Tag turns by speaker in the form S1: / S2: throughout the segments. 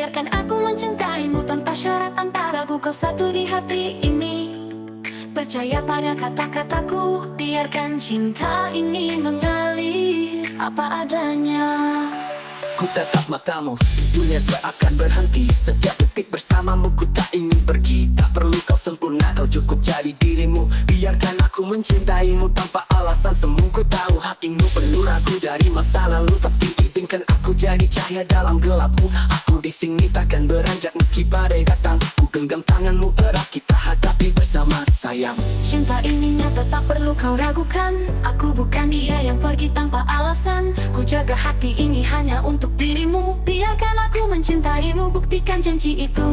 S1: Biarkan aku mencintaimu tanpa syarat, tanpa ragu, kau satu di hati ini. Percaya pada kata-kataku, biarkan cinta ini mengalir apa adanya.
S2: Ku tatap matamu, dunia seakan berhenti. Setiap detik bersamamu ku tak ingin pergi. Tak perlu kau sempurna, kau cukup jadi dirimu. Biarkan aku mencintaimu tanpa alasan semu. Ku tahu hatimu penuh ragu dari masa lalu, tapi izinkan aku jadi cahaya dalam gelapmu. Aku di sini takkan beranjak meski badai datang. Ku genggam tanganmu erat, kita hadapi bersama sayang.
S1: Cinta ini nyata, tak perlu kau ragukan. Aku bukan dia yang pergi tanpa alasan. Ku jaga hati ini hanya untuk dirimu. Biarkan aku mencintaimu, buktikan janji itu.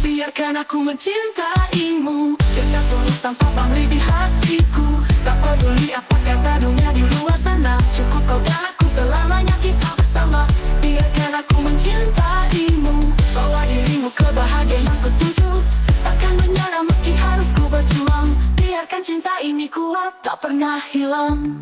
S2: Biarkan aku mencintaimu, jangan tulus tanpa pamrih di hatiku. Tak peduli apa kata dunia di luar sana, cukup kau dan aku selamanya kita bersama. Biarkan aku mencintaimu, bawa dirimu ke bahagia yang kutuju. Takkan menyerah meski harus ku berjuang. Biarkan cinta ini kuat, tak pernah hilang.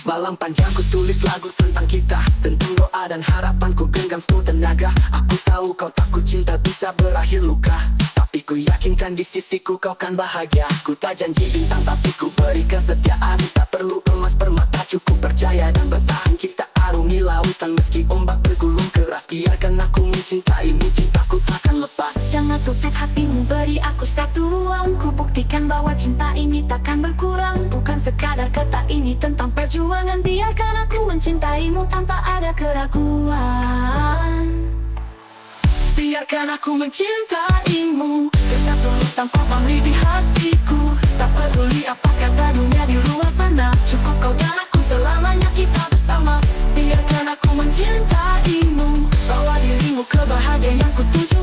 S2: Malam panjang ku tulis lagu tentang kita, tentang doa dan harapan ku genggam sepenuh tenaga. Aku tahu kau takut cinta bisa berakhir luka, tapi ku yakinkan di sisiku kau kan bahagia. Ku tak janji bintang tapi ku beri kesetiaan. Tak perlu emas permata, cukup percaya dan bertahan. Kita arungi lautan meski ombak bergulung keras. Biarkan aku mencintaimu, cintaku takkan lepas.
S1: Jangan tutup hatimu, beri aku satu ruang. Ku buktikan bahwa cinta ini takkan berkurang. Bukan sekadar kata ini tentang perjuangan. Biarkan aku mencintaimu tanpa ada keraguan.
S2: Biarkan aku mencintaimu, jangan tulus tanpa pamrih di hatiku. Tak peduli apa kata dunia di luar sana, cukup kau dan aku selamanya kita bersama. Biarkan aku mencintaimu, bawa dirimu ke bahagia yang kutuju.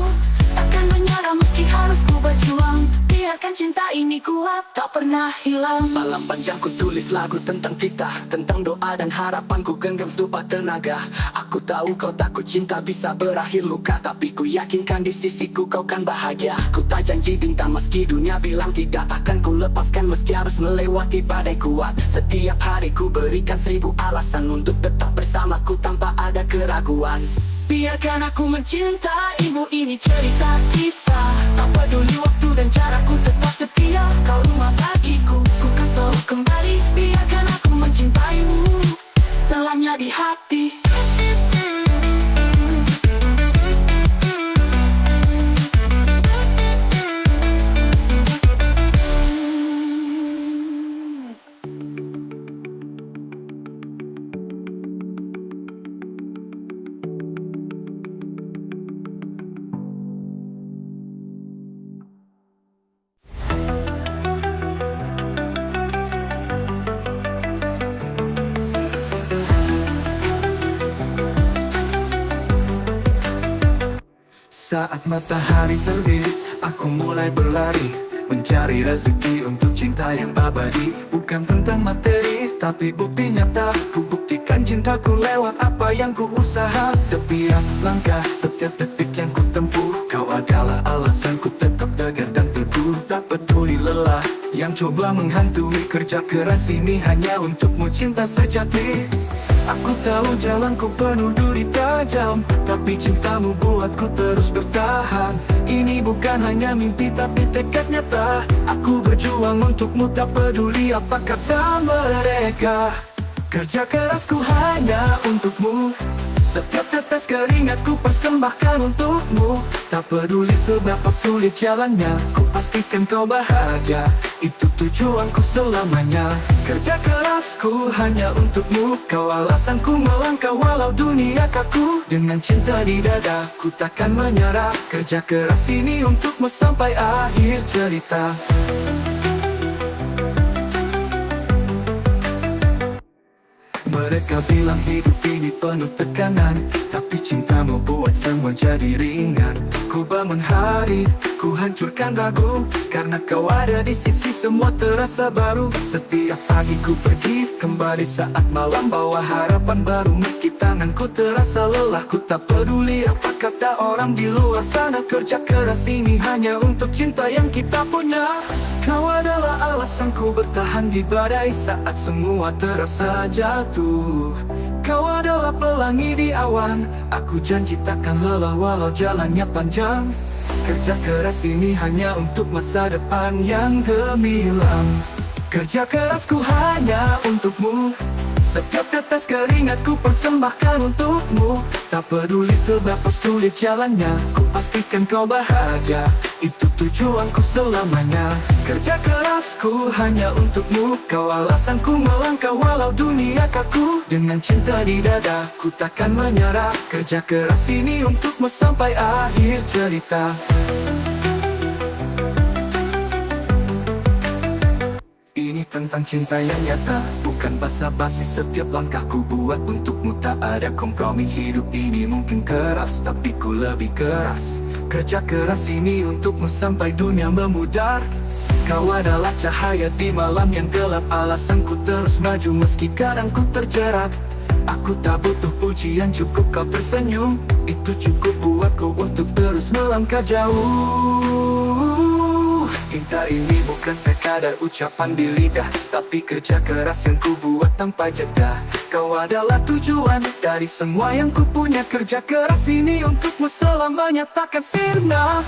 S2: Takkan menyerah meski harus ku berjuang. Biarkan cinta ini kuat, tak pernah hilang. Malam panjang ku tulis lagu tentang kita, tentang doa dan harapan ku genggam setumpah tenaga. Aku tahu kau takut cinta bisa berakhir luka, tapi ku yakinkan di sisiku kau kan bahagia. Ku tak janji bintang meski dunia bilang tidak, takkan ku lepaskan meski harus melewati badai kuat. Setiap hari ku berikan 1000 alasan untuk tetap bersamaku tanpa ada keraguan. Biarkan aku mencintaimu, ini cerita kita. Tak peduli waktu dan caraku tetap setia. Kau rumah bagiku, ku kan selalu kembali. Biarkan aku mencintaimu selamanya di hati. Saat matahari terbit, aku mulai berlari, mencari rezeki untuk cinta yang abadi. Bukan tentang materi, tapi bukti nyata. Ku buktikan cintaku lewat apa yang ku usaha. Setiap langkah, setiap detik yang ku tempuh, kau adalah alasanku tetap tegar dan teguh. Tak peduli lelah yang coba menghantui, kerja keras ini hanya untukmu cinta sejati. Aku tahu jalanku penuh duri tajam, tapi cintamu buatku terus bertahan. Ini bukan hanya mimpi tapi tekad nyata. Aku berjuang untukmu, tak peduli apa kata mereka. Kerja kerasku hanya untukmu, setiap tetes keringatku persembahkan untukmu. Tak peduli seberapa sulit jalannya, ku pastikan kau bahagia. Itu tujuanku selamanya. Kerja kerasku hanya untukmu, kau alasanku melangkah walau dunia kaku. Dengan cinta di dada, ku takkan menyerah. Kerja keras ini untukmu sampai akhir cerita. Mereka bilang hidup ini penuh tekanan, tapi cintamu buat semua jadi ringan. Ku bangun hari, ku hancurkan ragu, karena kau ada di sisi semua terasa baru. Setiap pagi ku pergi kembali saat malam, bawa harapan baru. Meski tanganku terasa lelah, ku tak peduli apa kata orang di luar sana. Kerja keras ini hanya untuk cinta yang kita punya. Kau adalah alasanku bertahan di badai saat semua terasa jatuh. Kau adalah pelangi di awan, aku janji takkan lelah walau jalannya panjang. Kerja keras ini hanya untuk masa depan yang gemilang. Kerja kerasku hanya untukmu, setiap tetes keringatku persembahkan untukmu. Tak peduli seberapa sulit jalannya, ku pastikan kau bahagia, itu tujuanku selamanya. Kerja kerasku hanya untukmu, kau alasanku melangkah walau dunia kaku. Dengan cinta di dada, ku takkan menyerah. Kerja keras ini untukmu sampai akhir cerita. Ini tentang cinta yang nyata, bukan basa-basi. Setiap langkahku buat untukmu, tak ada kompromi. Hidup ini mungkin keras, tapi ku lebih keras. Kerja keras ini untukmu sampai dunia memudar. Kau adalah cahaya di malam yang gelap, alasanku terus maju meski kadang ku terjerat. Aku tak butuh pujian, cukup kau tersenyum, itu cukup buatku untuk terus melangkah jauh. Cinta ini bukan sekadar ucapan di lidah, tapi kerja keras yang ku buat tanpa jeda. Kau adalah tujuan dari semua yang ku punya. Kerja keras ini untukmu selamanya takkan sirna.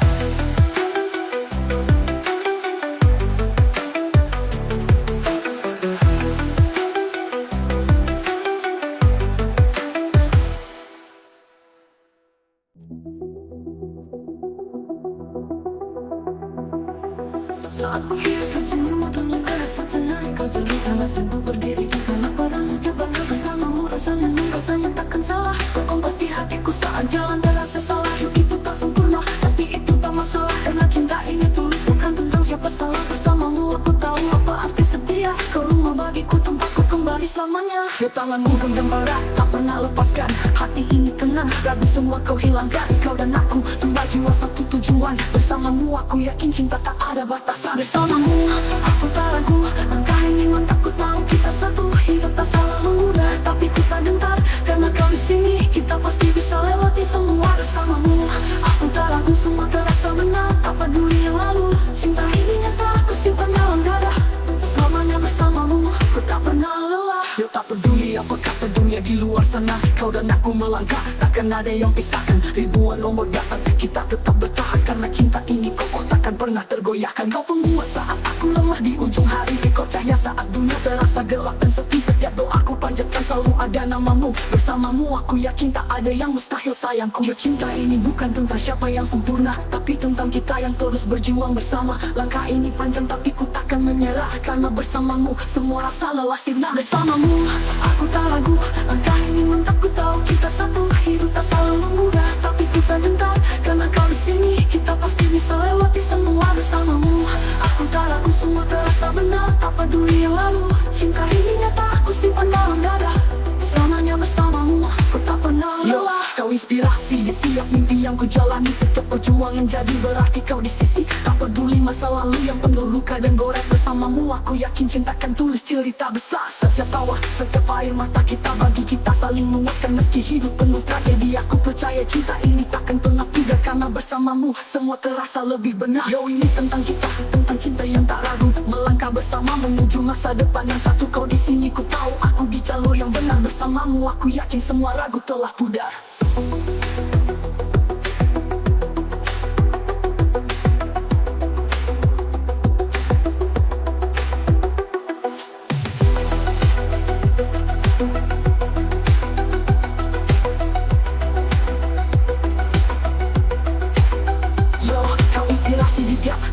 S1: Saat ku hiaskan senyummu dunia terasa tenang. Kau jadi alasanku berdiri di kala pada setiap bangga bersamamu. Rasanya rasanya takkan salah. Kau kompas di hatiku saat jalan terasa salah. Hidup itu tak sempurna, tapi itu tak masalah. Karena cinta ini tulus, bukan tentang siapa salah. Bersamamu aku tahu apa arti setia. Kau rumah bagiku, tempatku kembali selamanya. Yo tanganmu genggam erat, tak pernah lepaskan. Hati ini tenang, ragu semua kau hilangkan. Kau dan aku, dua jiwa satu tujuan. Bersamamu aku yakin cinta tak ada batasan. Bersamamu aku tak ragu, langkah ini mantap ku tahu kita satu. Hidup tak selalu mudah, tapi ku tak gentar. Karena kau di sini, kita pasti bisa lewati semua. Bersamamu aku tak ragu, semua terasa benar. Tak peduli yang lalu, cinta ini nyata aku simpan dalam dada. Selamanya bersamamu, ku tak pernah lelah. Yo tak peduli apa kata dunia di luar sana, kau dan aku melangkah, takkan ada yang pisahkan. Ribuan nomor datang, kita tetap bertahan. Karena cinta ini kokoh, takkan pernah tergoyahkan. Kau pembuat saat aku lemah di ujung hari. Kau cahaya saat dunia terasa gelap dan sepi. Setiap doaku panjatkan selalu ada namamu. Bersamamu aku yakin tak ada yang mustahil sayangku. Yo cinta ini bukan tentang siapa yang sempurna, tapi tentang kita yang terus berjuang bersama. Langkah ini panjang tapi ku takkan menyerah. Karena bersamamu semua rasa lelah sirna. Bersamamu aku tak ragu, langkah ini mantap ku tahu kita satu. Hidup tak selalu mudah, tapi kita gentar. Karena kau di sini, kita pasti bisa lewati semua. Bersamamu aku tak ragu, semua terasa benar. Tak peduli yang lalu, cinta ini nyata aku simpan dalam dada. Selamanya bersamamu, ku tak pernah lelah. Kau inspirasi di tiap mimpi yang ku jalani. Setiap perjuangan jadi berarti kau di sisi. Tak peduli masa lalu yang penuh luka dan gores. Bersamamu aku yakin cinta akan tulis cerita besar. Setiap tawa, setiap air mata kita bagi kita saling menguatkan. Meski hidup penuh tragedi, aku percaya cinta ini takkan pernah pudar. Karena bersamamu semua terasa lebih benar. Yo ini tentang kita, tentang cinta yang tak ragu. Melangkah bersama menuju masa depan yang satu. Kau di sini ku tahu aku di jalur yang benar. Bersamamu aku yakin semua ragu telah pudar.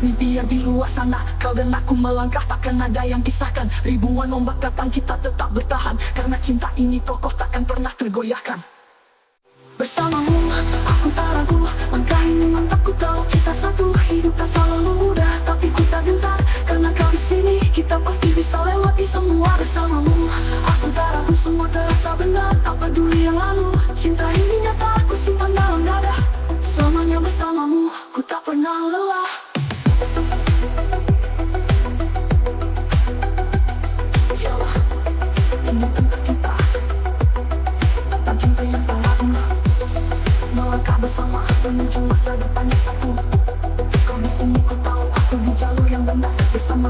S1: Mimpi yang di luar sana, kau dan aku melangkah, takkan ada yang pisahkan. Ribuan ombak datang, kita tetap bertahan. Karena cinta ini kokoh, takkan pernah tergoyahkan. Bersamamu, aku tak ragu, langkah ini mantap ku tahu kita satu. Hidup tak selalu mudah, tapi ku tak gentar. Karena kau di sini, kita pasti bisa lewati semua. Bersamamu, aku tak ragu, semua terasa benar. Tak peduli yang lalu, cinta ini nyata aku simpan dalam dada. Selamanya bersamamu, ku tak pernah lelah. Menuju masa depan yang satu. Kau di sini ku tahu aku di jalur yang benar. Bersama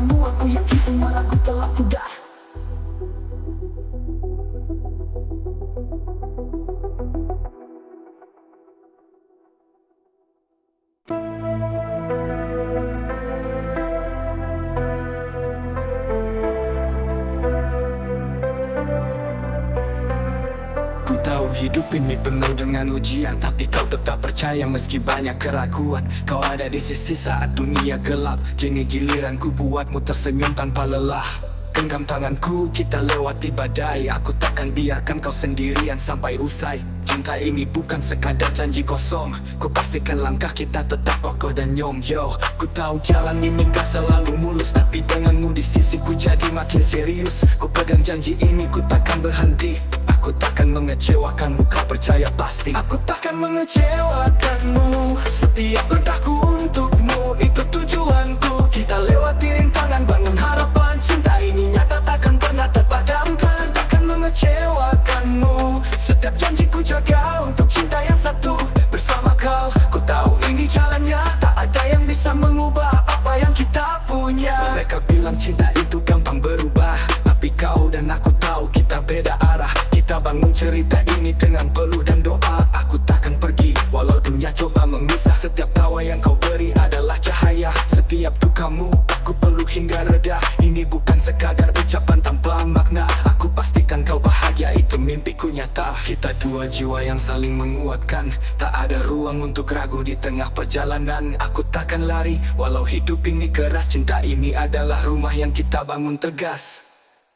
S2: Ku tahu hidup ini penuh dengan ujian, tapi kau tetap percaya meski banyak keraguan. Kau ada di sisi saat dunia gelap. Kini giliranku buatmu tersenyum tanpa lelah. Genggam tanganku, kita lewati badai. Aku takkan biarkan kau sendirian sampai usai. Cinta ini bukan sekadar janji kosong. Ku pastikan langkah kita tetap kokoh dan nyom. Yo, ku tahu jalan ini gak selalu mulus, tapi denganmu di sisiku jadi makin serius. Ku pegang janji ini, ku takkan berhenti. Aku takkan mengecewakanmu, kau percaya pasti. Aku takkan mengecewakanmu. Setiap langkahku untukmu, itu tujuanku. Kita lewati rintangan, bangun harapan. Cinta ini nyata, takkan pernah terpadamkan. Takkan mengecewakanmu. Setiap janjiku jaga untuk cinta yang satu. Bersama kau, ku tahu ini jalannya. Tak ada yang bisa mengubah apa yang kita punya. Mereka bilang cinta itu gampang berubah, tapi kau dan aku tahu kita beda arah. Kita bangun cerita ini dengan peluh dan doa. Aku takkan pergi walau dunia coba memisah. Setiap tawa yang kau beri adalah cahaya. Setiap dukamu aku peluk hingga reda. Ini bukan sekadar ucapan tanpa makna. Aku pastikan kau bahagia, itu mimpiku nyata. Kita dua jiwa yang saling menguatkan. Tak ada ruang untuk ragu di tengah perjalanan. Aku takkan lari walau hidup ini keras. Cinta ini adalah rumah yang kita bangun tegas.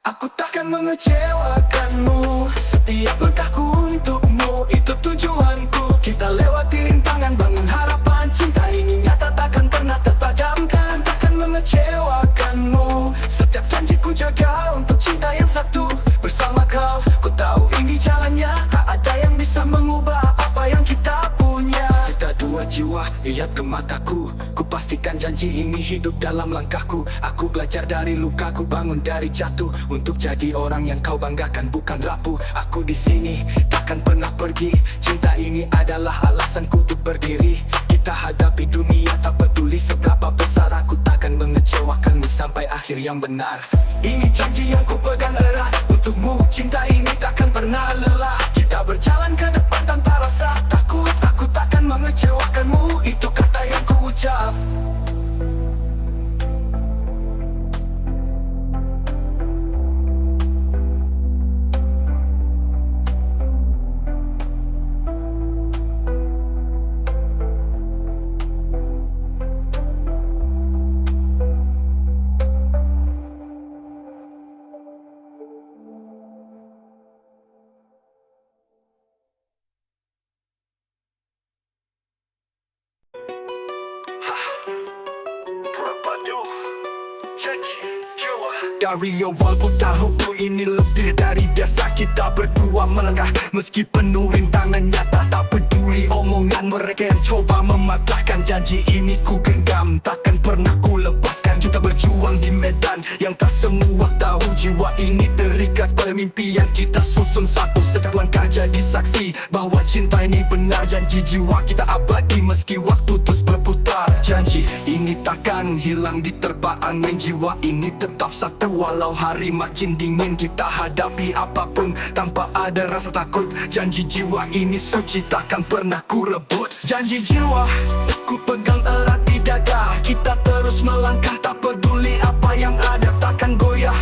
S2: Aku takkan mengecewakanmu. Setiap langkahku untukmu, itu tujuanku. Kita lewati rintangan, bangun harapan. Cinta ini nyata, takkan pernah terpadamkan. Takkan mengecewakanmu. Setiap janjiku jaga untuk cinta yang satu. Bersama kau, ku tahu ini jalannya. Tak ada yang bisa mengubah apa yang kita punya. Kita dua jiwa, lihat ke mataku. Ku pastikan janji ini hidup dalam langkahku. Aku belajar dari lukaku, bangun dari jatuh. Untuk jadi orang yang kau banggakan, bukan rapuh. Aku di sini, takkan pernah pergi. Cinta ini adalah alasanku untuk berdiri. Kita hadapi dunia, tak peduli seberapa besar. Aku takkan mengecewakanmu sampai akhir yang benar. Ini janji yang ku pegang erat untukmu. Cinta ini takkan pernah lelah. Kita berjalan ke depan tanpa rasa takut. Aku takkan mengecewakanmu, itu kata yang ku ucap. Dari awal ku tahu ini lebih dari biasa. Kita berdua melangkah meski penuh rintangan nyata. Tak peduli omongan mereka yang coba mematahkan. Janji ini ku genggam, takkan pernah ku lepaskan. Kita berjuang di medan yang tak semua tahu. Jiwa ini terikat pada mimpi yang kita susun satu. Setiap langkah jadi saksi bahwa cinta ini benar. Janji jiwa kita abadi meski waktu terus berputar. Janji ini takkan hilang diterpa angin. Jiwa ini tetap satu walau hari makin dingin. Kita hadapi apapun tanpa ada rasa takut. Janji jiwa ini suci, takkan pernah ku rebut. Janji jiwa ku pegang erat di dada. Kita terus melangkah, tak peduli apa yang ada. Takkan goyah,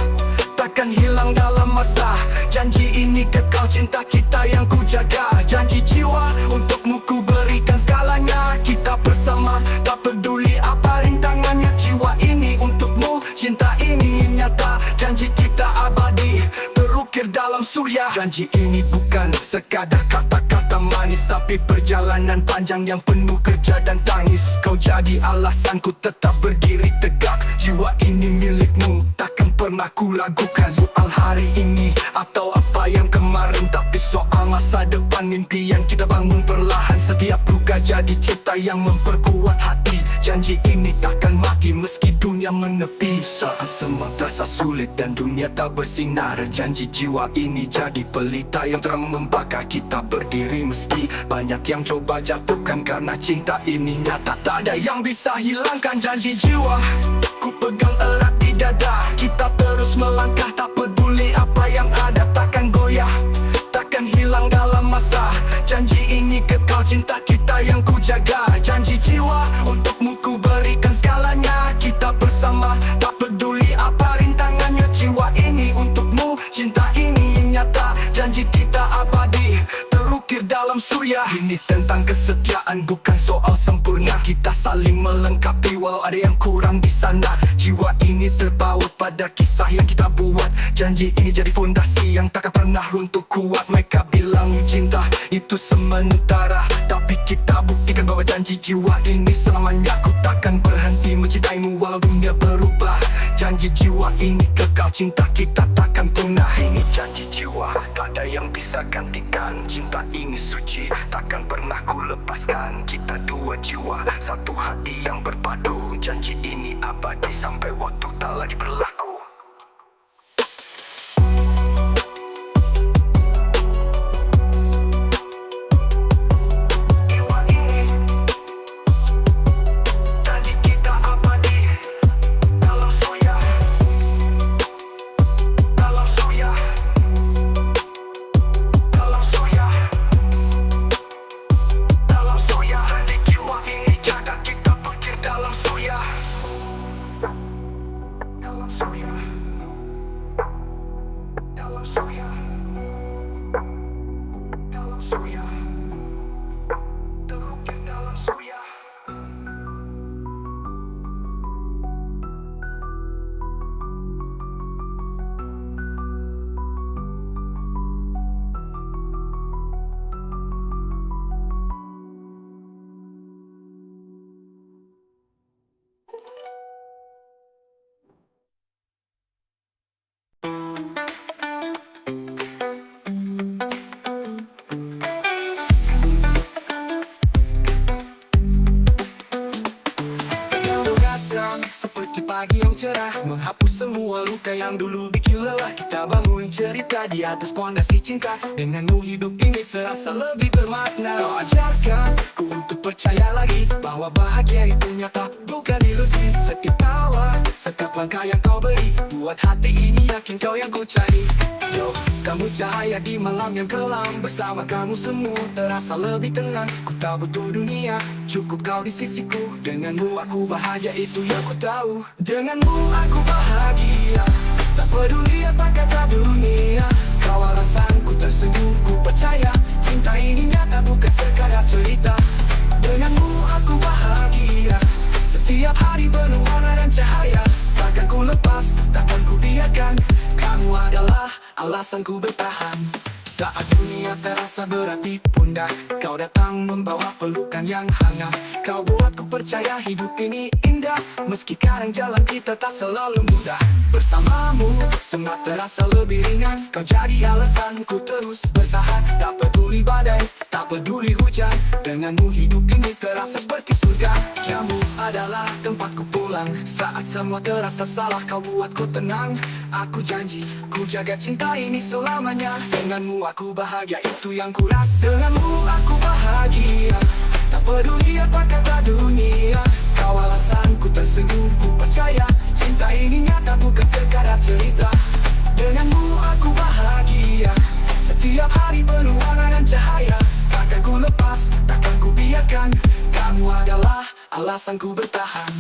S2: takkan hilang dalam masa. Janji ini kekal, cinta kita yang ku jaga. Janji jiwa untukmu ku berikan segalanya. Kita bersama, tak peduli apa rintangannya. Jiwa ini untukmu, cinta ini nyata. Janji kita abadi, terukir dalam surya. Janji ini bukan sekadar kata-kata manis, tapi perjalanan panjang yang penuh kerja dan tangis. Kau jadi alasanku tetap berdiri tegak. Jiwa ini milikmu, takkan pernah ku lakukan. Soal hari ini atau apa yang kemarin, tapi soal masa depan, mimpi yang kita bangun perlahan. Setiap luka jadi cinta yang memperkuat hati. Janji ini takkan mati meski dunia menepi. Saat semua terasa sulit dan dunia tak bersinar, janji jiwa ini jadi pelita yang terang membakar. Kita berdiri meski banyak yang coba jatuhkan. Karena cinta ini nyata, tak ada yang bisa hilangkan. Janji jiwa ku pegang erat di dada. Kita terus melangkah, tak peduli apa yang ada. Takkan goyah, takkan hilang dalam masa. Janji ini kekal, cinta kita yang ku jaga. Janji jiwa untukmu ku berikan segalanya. Kita bersama, tak peduli apa rintangannya. Jiwa ini untukmu, cinta ini nyata. Janji kita abadi, surya. Ini tentang kesetiaan, bukan soal sempurna. Kita saling melengkapi walau ada yang kurang di sana. Jiwa ini terbawa pada kisah yang kita buat. Janji ini jadi fondasi yang takkan pernah runtuh kuat. Mereka bilang cinta itu sementara, tapi kita buktikan bahwa janji jiwa ini selamanya. Ku takkan berhenti mencintaimu walau dunia berubah. Janji jiwa ini kekal, cinta kita takkan punah. Ini janji jiwa, tak ada yang bisa gantikan. Cinta ini suci, takkan pernah ku lepaskan. Kita dua jiwa, satu hati yang berpadu. Janji ini abadi sampai waktu tak lagi berlaku. Seperti pagi yang cerah, menghapus semua luka yang dulu bikin lelah. Kita bangun cerita di atas pondasi cinta. Denganmu hidup ini serasa lebih bermakna. Kau ajarkan ku untuk percaya lagi bahwa bahagia itu nyata, bukan ilusi. Setiap tawa, setiap langkah yang kau beri, buat hati ini yakin kau yang ku cari. Yo, kamu cahaya di malam yang kelam. Bersama kamu semua terasa lebih tenang. Ku tak butuh dunia, cukup kau di sisiku. Denganmu aku bahagia, itu yang ku tahu. Denganmu aku bahagia, tak peduli apa kata dunia. Kau alasanku tersenyum, ku percaya cinta ini nyata, bukan sekadar cerita. Denganmu aku bahagia, setiap hari penuh warna dan cahaya. Takkan ku lepas, takkan ku biarkan. Kamu adalah alasanku bertahan. Saat dunia terasa berat di pundak, kau datang membawa pelukan yang hangat. Kau buatku percaya hidup ini indah, meski kadang jalan kita tak selalu mudah. Bersamamu, semua terasa lebih ringan. Kau jadi alasanku terus bertahan. Tak peduli badai, tak peduli hujan. Denganmu hidup ini terasa seperti surga. Kamu adalah tempatku pulang. Saat semua terasa salah, kau buatku tenang. Aku janji, ku jaga cinta ini selamanya. Denganmu aku bahagia, itu yang ku rasa. Denganmu aku bahagia, tak peduli apa kata dunia. Kau alasanku tersenyum, ku percaya cinta ini nyata, bukan sekadar cerita. Denganmu aku bahagia, setiap hari penuh warna dan cahaya. Takkan ku lepas, takkan ku biarkan. Kamu adalah alasanku bertahan.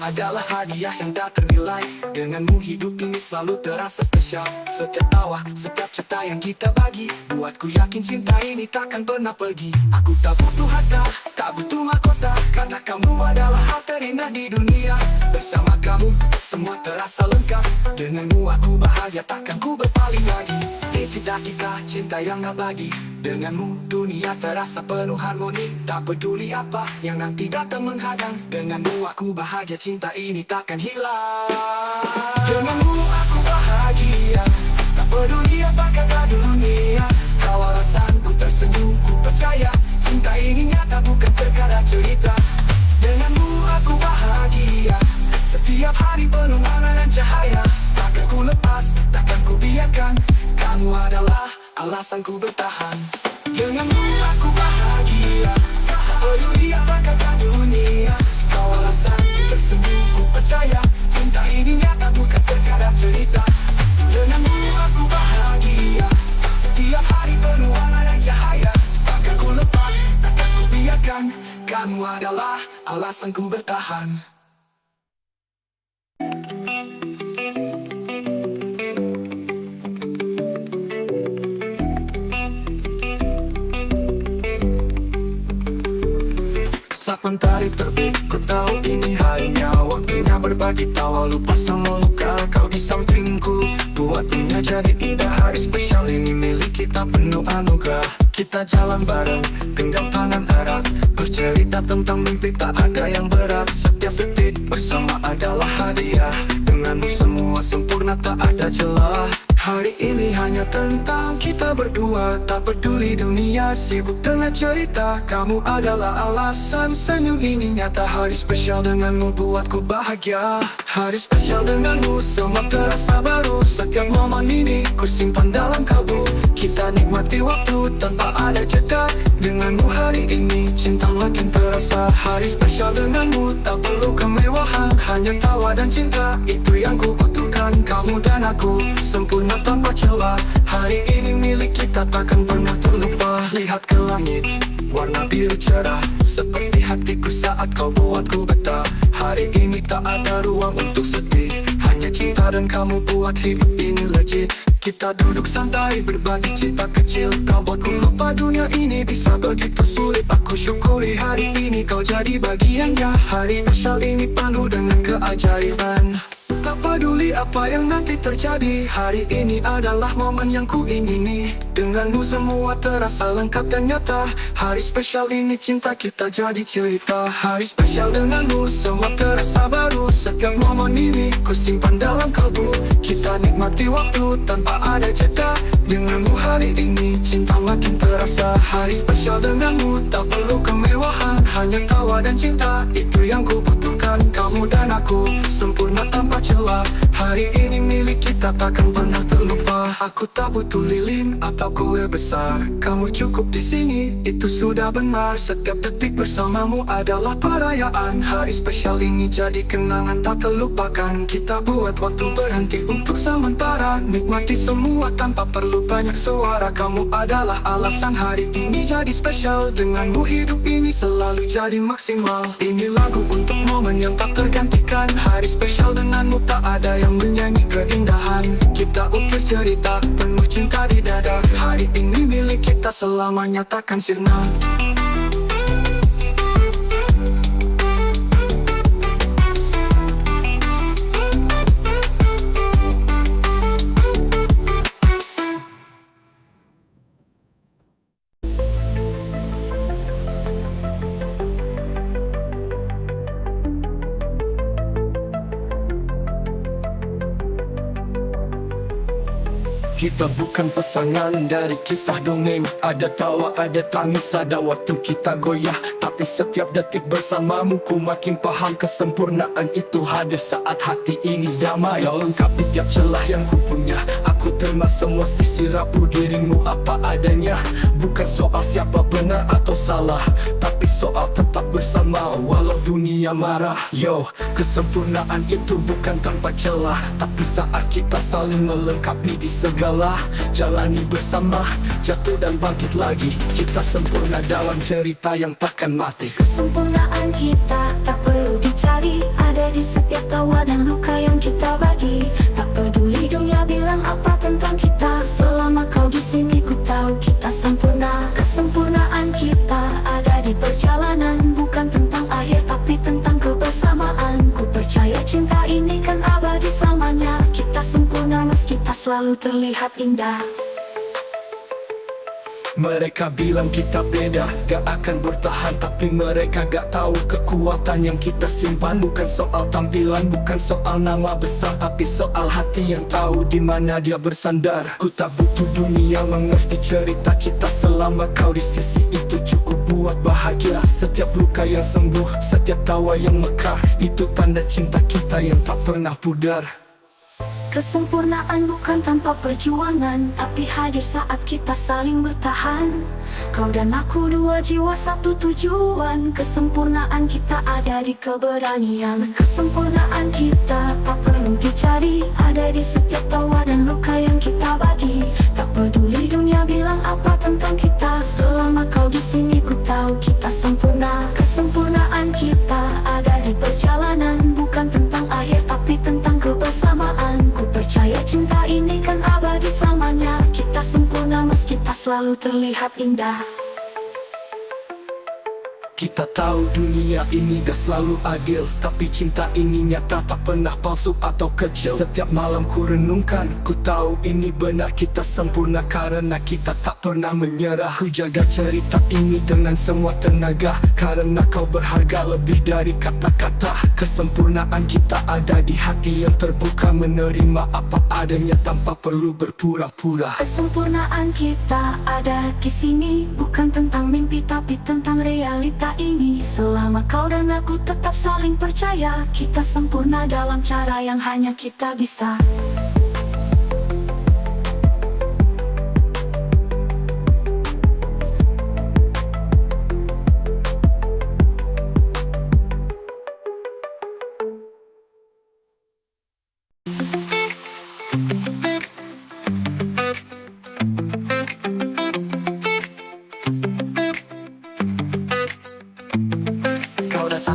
S2: Adalah hadiah yang tak ternilai. Denganmu hidup ini selalu terasa spesial. Setiap tawa, setiap cerita yang kita bagi, buatku yakin cinta ini takkan pernah pergi. Aku tak butuh harta, tak butuh mahkota, karena kamu adalah hal terindah di dunia. Bersama kamu, semua terasa lengkap. Denganmu aku bahagia, takkan ku berpaling lagi. Cinta kita, cinta yang abadi. Denganmu dunia terasa penuh harmoni. Tak peduli apa yang nanti datang menghadang. Denganmu aku bahagia, cinta ini takkan hilang. Denganmu aku bahagia, tak peduli apa kata dunia. Kau alasanku tersenyum, ku percaya cinta ini nyata, bukan sekadar cerita. Denganmu aku bahagia, setiap hari penuh warna dan cahaya. Takkan ku lepas, takkan ku biarkan. Kamu adalah alasanku bertahan. Denganmu aku bahagia, tak peduli apa kata dunia. Kau alasanku tersenyum, ku percaya cinta ini nyata, bukan sekadar cerita. Denganmu aku bahagia, setiap hari penuh warna dan cahaya. Takkan ku lepas, takkan ku biarkan. Kamu adalah alasanku bertahan. Saat mentari terbit, ku tahu ini harinya. Waktunya berbagi tawa, lupa sama luka. Kau di sampingku, buat dunia jadi indah. Hari spesial ini milik kita, penuh anugerah. Kita jalan bareng, genggam tangan erat, bercerita tentang mimpi, tak ada yang berat. Setiap detik bersama adalah hadiah. Denganmu semua sempurna, tak ada celah. Hari ini hanya tentang kita berdua. Tak peduli dunia sibuk dengan cerita, kamu adalah alasan senyum ini nyata. Hari spesial denganmu buatku bahagia. Hari spesial denganmu semua terasa baru. Setiap momen ini ku simpan dalam kalbu. Kita nikmati waktu tanpa ada jeda. Denganmu hari ini cinta makin terasa. Hari spesial denganmu tak perlu kemewahan, hanya tawa dan cinta, itu yang ku butuhkan. Kamu dan aku sempurna tanpa celah. Hari ini milik kita, takkan pernah terlupa. Lihat ke langit, warna biru cerah, seperti hatiku saat kau buatku betah. Hari ini tak ada ruang untuk sedih, hanya cinta dan kamu buat hidup ini legit. Kita duduk santai berbagi cerita kecil. Kau buatku lupa dunia ini bisa begitu sulit. Aku syukuri hari ini kau jadi bagiannya. Hari spesial ini penuh dengan keajaiban. Tak peduli apa yang nanti terjadi, hari ini adalah momen yang ku ingini. Denganmu semua terasa lengkap dan nyata. Hari spesial ini cinta kita jadi cerita. Hari spesial denganmu semua terasa baru. Setiap momen ini ku simpan dalam kalbu. Kita nikmati waktu tanpa ada jeda. Denganmu hari ini cinta makin terasa. Hari spesial denganmu tak perlu kemewahan, hanya tawa dan cinta, itu yang ku butuhkan. Kamu dan aku sempurna tanpa celah. Hari ini milik kita, takkan pernah terlupa. Aku tak butuh lilin atau kue besar, kamu cukup di sini, itu sudah benar. Setiap detik bersamamu adalah perayaan. Hari spesial ini jadi kenangan tak terlupakan. Kita buat waktu berhenti untuk sementara, nikmati semua tanpa perlu banyak suara. Kamu adalah alasan hari ini jadi spesial. Denganmu hidup ini selalu jadi maksimal. Ini lagu untuk momen yang tak tergantikan. Hari spesial denganmu tak ada yang menyanyi keindahan. Kita ukir cerita penuh cinta di dada. Hari ini milik kita selamanya takkan sirna. Kita bukan pasangan dari kisah dongeng. Ada tawa, ada tangis, ada waktu kita goyah. Tapi setiap detik bersamamu ku makin paham. Kesempurnaan itu hadir saat hati ini damai. Kau lengkapi tiap celah yang ku punya. Aku terima semua sisi rapuh dirimu apa adanya. Bukan soal siapa benar atau salah, tapi soal tetap bersama walau dunia marah. Yo, kesempurnaan itu bukan tanpa celah, tapi saat kita saling melengkapi di segala. Jalani bersama, jatuh dan bangkit lagi. Kita sempurna dalam cerita yang takkan mati.
S1: Kesempurnaan kita tak perlu dicari, ada di setiap tawa dan luka yang kita bagi. Tak peduli dunia bilang apa tentang kita, selama kau di sini ku tahu kita sempurna. Kesempurnaan kita ada di perjalanan, bukan tentang akhir tapi tentang kebersamaan. Ku percaya cinta ini kan abadi selamanya. Kita sempurna meski tak selalu terlihat indah.
S2: Mereka bilang kita beda, gak akan bertahan, tapi mereka gak tahu kekuatan yang kita simpan. Bukan soal tampilan, bukan soal nama besar, tapi soal hati yang tahu di mana dia bersandar. Ku tak butuh dunia mengerti cerita kita, selama kau di sisi itu cukup buat bahagia. Setiap luka yang sembuh, setiap tawa yang mekar, itu tanda cinta kita yang tak pernah pudar.
S1: Kesempurnaan bukan tanpa perjuangan, tapi hadir saat kita saling bertahan. Kau dan aku dua jiwa satu tujuan. Kesempurnaan kita ada di keberanian. Kesempurnaan kita tak perlu dicari, ada di setiap tawa dan luka yang kita bagi. Tak peduli dunia bilang apa tentang kita, selama kau di sini ku tahu kita sempurna. Kesempurnaan kita ada di perjalanan, bukan tentang akhir tapi tentang kebersamaan. Ku percaya cinta ini kan abadi selamanya. Kita sempurna meski tak selalu terlihat indah.
S2: Kita tahu dunia ini gak selalu adil, tapi cinta ini nyata, tak pernah palsu atau kecil. Setiap malam ku renungkan, ku tahu ini benar. Kita sempurna karena kita tak pernah menyerah. Ku jaga cerita ini dengan semua tenaga, karena kau berharga lebih dari kata-kata. Kesempurnaan kita ada di hati yang terbuka, menerima apa adanya tanpa perlu berpura-pura.
S1: Kesempurnaan kita ada di sini, bukan tentang mimpi tapi tentang realita ini. Selama kau dan aku tetap saling percaya, kita sempurna dalam cara yang hanya kita bisa.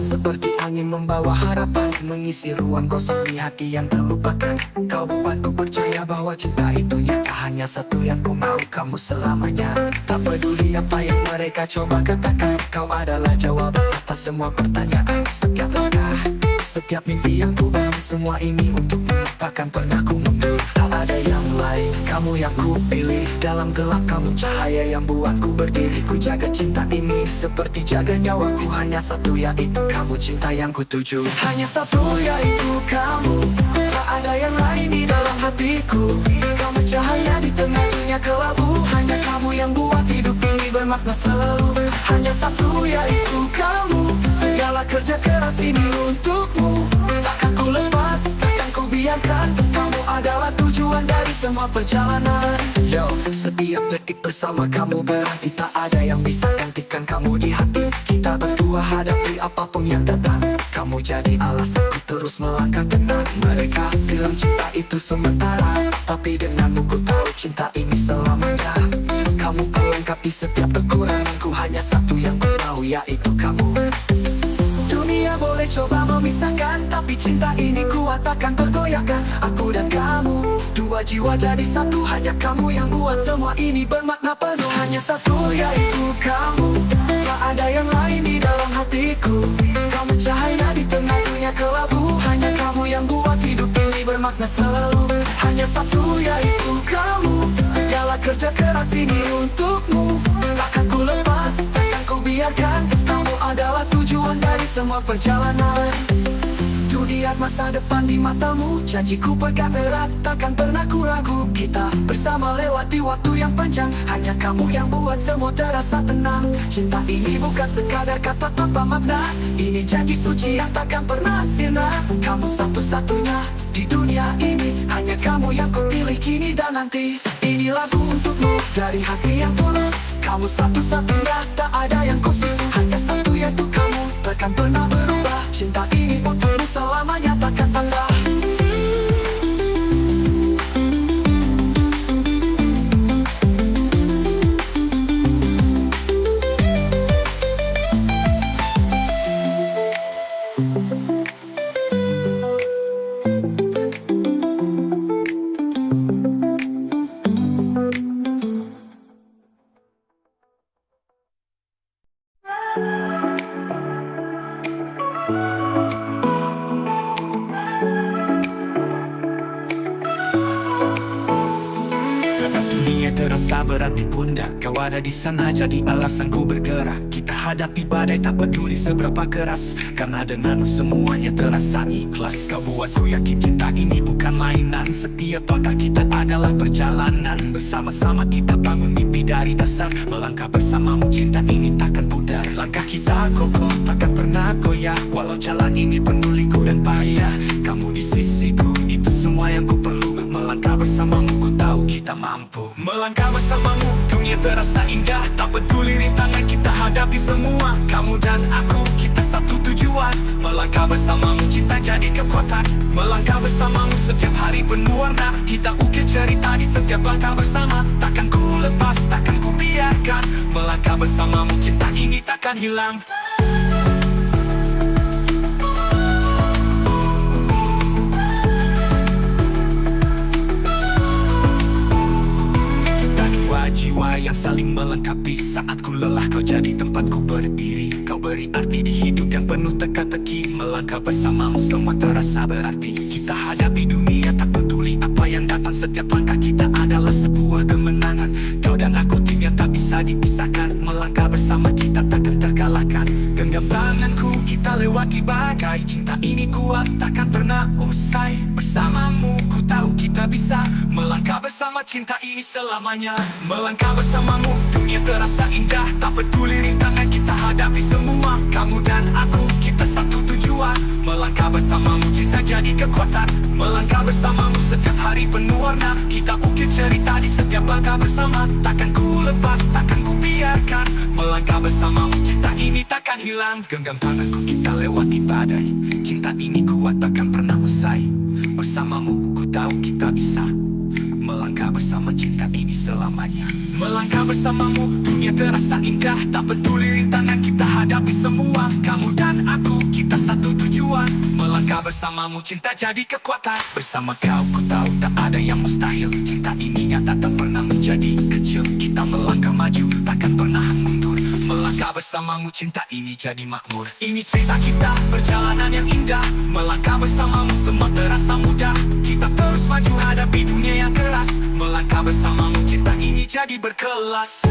S2: Seperti angin membawa harapan, mengisi ruang kosong di hati yang terlupakan. Kau buatku percaya bahwa cinta itu nyata, hanya satu yang ku mau, kamu selamanya. Tak peduli apa yang mereka coba katakan, kau adalah jawaban atas semua pertanyaan. Setiap langkah, setiap mimpi yang ku bangun, semua ini untukmu, takkan pernah ku mundur. Tak ada yang lain, kamu yang ku pilih. Dalam gelap kamu cahaya yang buatku berdiri. Ku jaga cinta ini seperti jaga nyawaku, hanya satu yaitu kamu, cinta yang ku tuju. Hanya satu yaitu kamu, tak ada yang lain di dalam hatiku. Kamu cahaya di tengah dunia kelabu, hanya kamu yang buat hidup ini bermakna selalu. Hanya satu yaitu kamu, segala kerja keras ini untukmu. Takkan ku lepas, takkan ku biarkan, kamu adalah tujuan dari semua perjalanan. Yo, setiap detik bersama kamu berarti, tak ada yang bisa gantikan kamu di hati. Kita berdua hadapi apapun yang datang, kamu jadi alasan ku terus melangkah tenang. Mereka bilang cinta itu sementara, tapi denganmu ku tahu cinta ini selamanya. Kamu pelengkapi setiap kekuranganku, hanya satu yang ku tahu yaitu kamu. Dunia boleh coba memisahkan, tapi cinta ini kuat takkan tergoyahkan. Aku dan kamu, dua jiwa jadi satu, hanya kamu yang buat semua ini bermakna penuh. Hanya satu yaitu kamu, tak ada yang lain di dalam hatiku. Kamu cahaya di tengah dunia kelabu, hanya kamu yang buat hidup ini bermakna selalu. Hanya satu yaitu kamu, segala kerja keras ini untukmu. Takkan ku lepas, takkan ku biarkan, kamu adalah tujuan dari semua perjalanan. Ku lihat masa depan di matamu, janjiku pegang erat, takkan pernah ku ragu. Kita bersama lewati waktu yang panjang, hanya kamu yang buat semua terasa tenang. Cinta ini bukan sekadar kata tanpa makna, ini janji suci yang takkan pernah sirna. Kamu satu-satunya di dunia ini, hanya kamu yang ku pilih kini dan nanti. Ini lagu untukmu dari hati yang tulus, kamu satu-satunya, tak ada yang khusus. Hanya satu yaitu kamu, takkan pernah berubah. Cinta ini untukmu selamanya, takkan patah. Terasa berat di pundak, kau ada di sana jadi alasanku bergerak. Kita hadapi badai tak peduli seberapa keras, karena denganmu semuanya terasa ikhlas. Kau buatku yakin cinta ini bukan mainan, setiap langkah kita adalah perjalanan. Bersama-sama kita bangun mimpi dari dasar, melangkah bersamamu cinta ini takkan pudar. Langkah kita kokoh takkan pernah goyah, walau jalan ini penuh liku dan payah. Kamu di sisiku, itu semua yang ku perlu. Melangkah bersamamu, dunia terasa indah. Tak peduli rintangan kita hadapi semua. Kamu dan aku, kita satu tujuan. Melangkah bersamamu, cinta jadi kekuatan. Melangkah bersamamu, setiap hari penuh warna. Kita ukir cerita di setiap langkah bersama. Takkan ku lepas, takkan ku biarkan. Melangkah bersamamu, cinta ini takkan hilang. Jiwa yang saling melengkapi. Saat ku lelah kau jadi tempat ku berdiri. Kau beri arti di hidup yang penuh teka-teki. Melangkah bersamamu semua terasa berarti. Kita hadapi dunia tak peduli apa yang datang. Setiap langkah kita adalah sebuah kemenangan. Kau dan aku tim yang tak bisa dipisahkan. Melangkah bersama kita takkan terkalahkan. Genggam tanganku kita lewati badai. Cinta ini kuat takkan pernah usai. Bersamamu ku tahu kita bisa. Melangkah bersama cinta ini selamanya. Melangkah bersamamu, dunia terasa indah. Tak peduli rintangan kita hadapi semua. Kamu dan aku, kita satu tujuan. Melangkah bersamamu, cinta jadi kekuatan. Melangkah bersamamu, setiap hari penuh warna. Kita ukir cerita di setiap langkah bersama. Takkan ku lepas, takkan ku biarkan. Melangkah bersamamu, cinta ini takkan hilang. Genggam tanganku kita lewati badai. Cinta ini kuat takkan pernah usai. Bersamamu, ku tahu kita bisa. Melangkah bersama cinta ini selamanya. Melangkah bersamamu, dunia terasa indah. Tak peduli rintangan kita hadapi semua. Kamu dan aku, kita satu tujuan. Melangkah bersamamu, cinta jadi kekuatan. Bersama kau, ku tahu tak ada yang mustahil. Cinta ini nyata tak pernah menjadi kecil. Kita melangkah maju, takkan pernah mundur. Melangkah bersamamu, cinta ini jadi makmur. Ini cerita kita, perjalanan yang indah. Melangkah bersamamu, semua terasa mudah. Kita terus maju hadapi dunia yang keras. Melangkah bersamamu, cinta ini jadi berkelas.